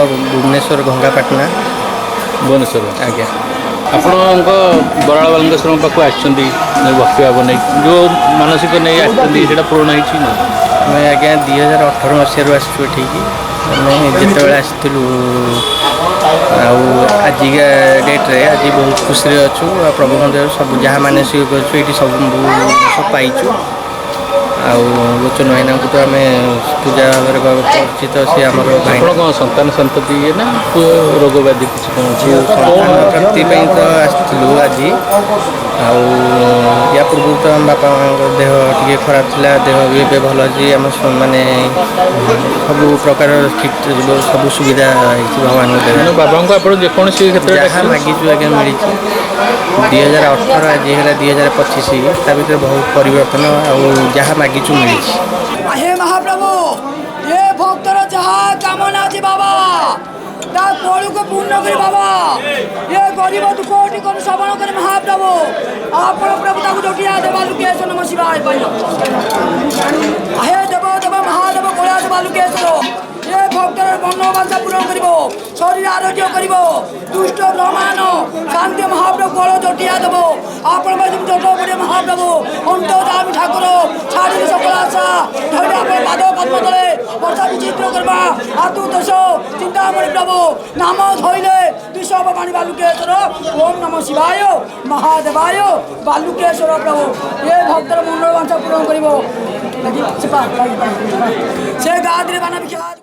भुवनेश्वर गंगापाटना भुवनेश्वर आज्ञा आपण बराड़ बालकेश्वर पाक भक्ति भाव नहीं जो मानसिक नहीं आसा पूर्ण होती मैं आज्ञा 2018 मसीह आसचु ठीक जिते आसलु आजिका डेट्रे आज बहुत खुशी अच्छु प्रभु मंदिर सब जहाँ मानसिक अच्छु ये सब पाइचु लोचन भाईना को तो आम पूजा भाव परिचित सी आम भाई कौन संतान संतति ना रोग व्याधि किसी संतान प्राप्ति तो आसलु आज या पूर्व तो आम बापा देह टे खराब था देह भी ए भल अच्छी आम मानने सब प्रकार ठीक सब सुविधा भगवान बाबा को आप जेकोसी क्षेत्र जहाँ मागिचु आगे मिली 2018 आज है 2025 ता भर बहुत परिवर्तन जहाँ मागिचु मिली। हे महाप्रभु ये भक्तर जहाँ कामना अच्छी बाबा कोड़ को पूर्ण कर बाबा ये गरीब दुखोटी को श्रवण कर महाप्रभु आप प्रभु ताकू जोटिया देवा लुकेश्वर नम शिवाय हे देव देव महादेव कोला देवा लुकेश्वर ये भक्तर मनोवांछा पूर्ण कर शरीर आरोग्य कर दुष्ट ब्रह्मांड शांति महाप्रभु कोल जोटिया देव आप जोट पड़े महाप्रभु अंत दामी ठाकुर छाड़ी सकल आशा धैर्य आप पाद पद्म तले वर्षा विचित्र करवा आतु दोष चिंतामणि प्रभु नाम धोइले दुष्प पाणी बालुकेश्वर ओम नम शिवाय महादेवाय बालुकेश्वर प्रभु ये भक्तर मनोवांछा पूर्ण कर से गादिरे बाना विख्यात।